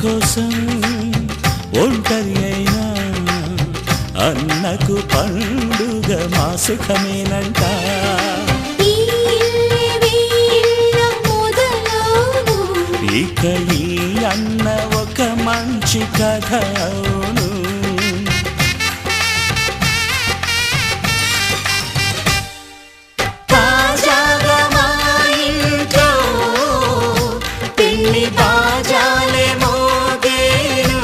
కోసం ఒంటరి అయినా అన్నకు పండుగ మా సుఖమేనంట. ఇక ఈ అన్న ఒక మంచి కథ అవును. తాజాగా మా ఇంట్లో పెళ్లి బాజాలే మోగేను.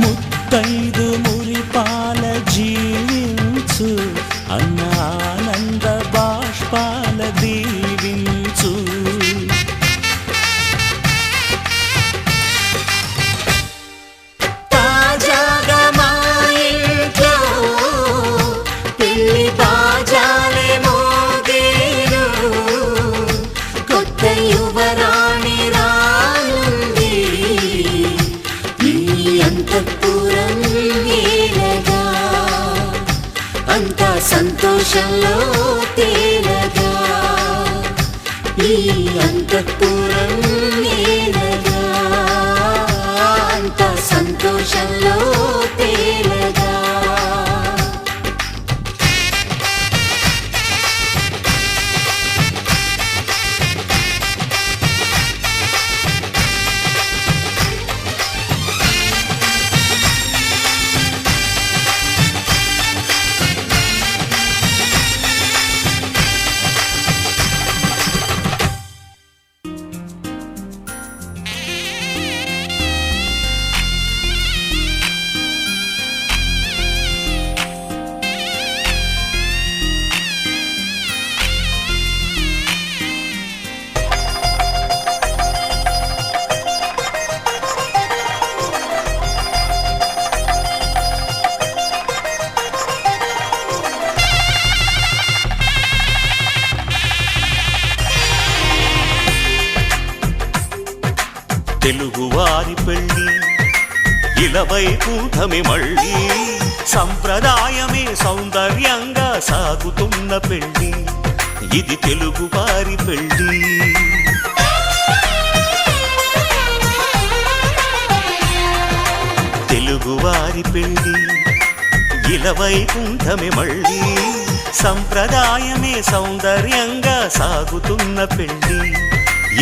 ముత్తైదు మురిపాల జీవించు అన్న ఆనంద బాష్పాల దీవించు. తాజాగా మా ఇంట్లో పెళ్లి బాజాలే మోగేను. కొత్త యువరాణి రానుంది ఈ అంతఃపురం ఏలగా. అంతా సంతోషంలో తేలగా ఈ అంతఃపురం ఏలగా. అంతా సంతోషంలో తేలగా. తెలుగువారి పెళ్ళి ఇలవైకుంఠమే మళ్ళీ. సంప్రదాయమే సౌందర్యంగా సాగుతున్న పెళ్ళి ఇది తెలుగువారి పెళ్ళి. తెలుగువారి పెళ్ళి ఇలవైకుంఠమే మళ్ళీ. సంప్రదాయమే సౌందర్యంగా సాగుతున్న పెళ్ళి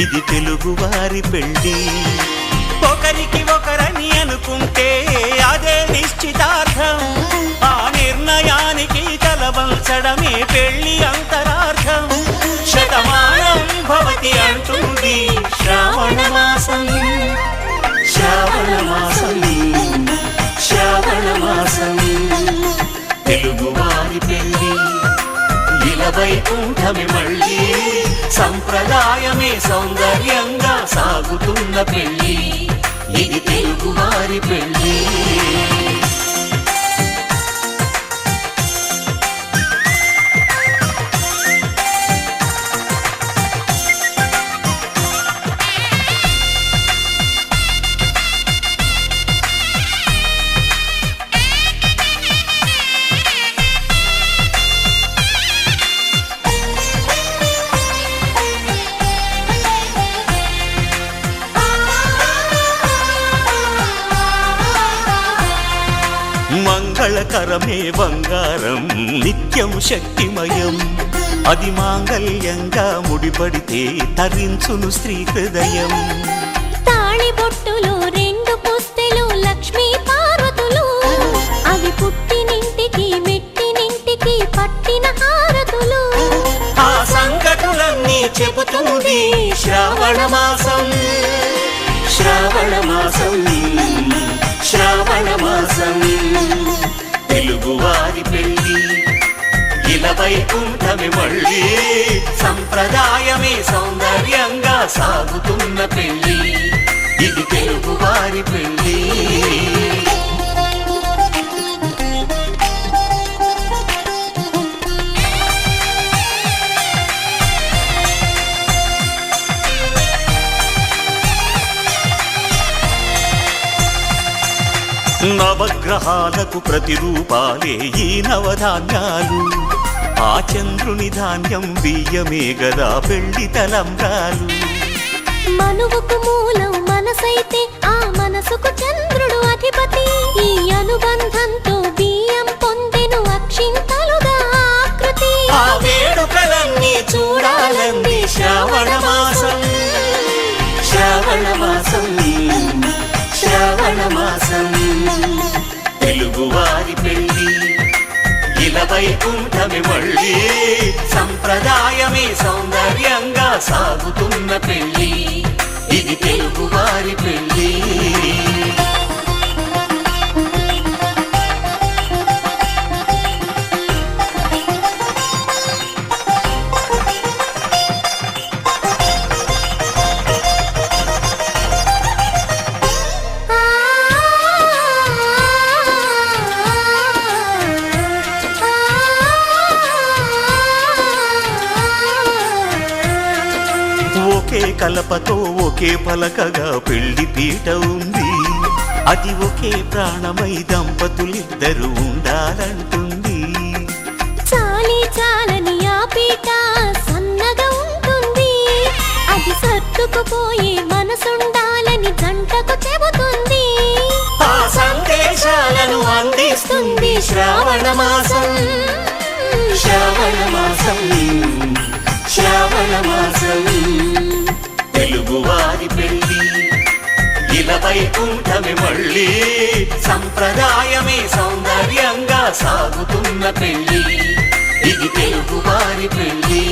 ఇది తెలుగువారి పెళ్ళి. ఒకరికి ఒకరని అనుకుంటే అదే నిశ్చితార్థం. ఆ నిర్ణయానికి తలవంచడమే పెళ్ళి అంతరార్థం. శతమానం భవతి అంటుంది శ్రావణ మాసం. శ్రావణ మాసం శ్రావణ మాసం. తెలుగువారి పెళ్ళి ఇలవైకుంఠమే మళ్ళీ. సంప్రదాయమే సౌందర్యంగా సాగుతున్న పెళ్ళి ఇది తెలుగువారి పెళ్ళి. మంగళకరమే బంగారం నిత్యం శక్తిమయం. అది మాంగళ్యంగా ముడిపడితే తరించును స్త్రీ హృదయం. తాళిబొట్టులో రెండు పుస్తెలు లక్ష్మీ పార్వతులు. అవి పుట్టినింటికి మెట్టినింటికి పట్టిన హారతులు. ఆ సంగతులన్నీ శ్రావణ మాసం శ్రావణ మాసం శ్రావణ మాసం తెలుగువారి పెళ్ళి ఇలా వైకుంఠమే మళ్ళీ సంప్రదాయమే సౌందర్యంగా సాగుతున్న పెళ్ళి ఇది తెలుగువారి పెళ్ళి నవగ్రహాలకు ప్రతిరూపాలే ఈ నవధాన్యాలు ఆ చంద్రుని ధాన్యం బియ్యమే గదా పెళ్లి తలంబ్రాలు మనువుకు మూలం మనసైతే ఆ మనసుకు చంద్రుడు అధిపతి ఈ అనుబంధంతో బియ్యం పొందెను అక్షింతలుగా ఆకృతి ఆ వేడుకలన్నీ చూడాలంది శ్రావణ మాసం శ్రావణ మాసం శ్రావణ మాసం తెలుగువారి పెళ్ళి ఇలా వైకుంఠమే మళ్ళీ సంప్రదాయమే సౌందర్యంగా సాగుతున్న పెళ్ళి ఇది తెలుగువారి పెళ్ళి ఒకే కలపతో ఒకే పలకగా పెళ్లి పీట ఉంది అది ఒకే ప్రాణమై దంపతులిద్దరూ ఉండాలంటుంది చాలి చాలని ఆ పీట సన్నగా ఉంటుంది అది సర్దుకుపోయే మనసుండాలని జంటకు చెబుతుంది ఆ సందేశాలను అందిస్తుంది శ్రావణ మాసం శ్రావణ మాసం శ్రావణ మాసం తెలుగువారి పెళ్ళి ఇలా వైకుంఠమే మళ్ళీ సంప్రదాయమే సౌందర్యంగా సాగుతున్న పెళ్ళి ఇది తెలుగువారి పెళ్ళి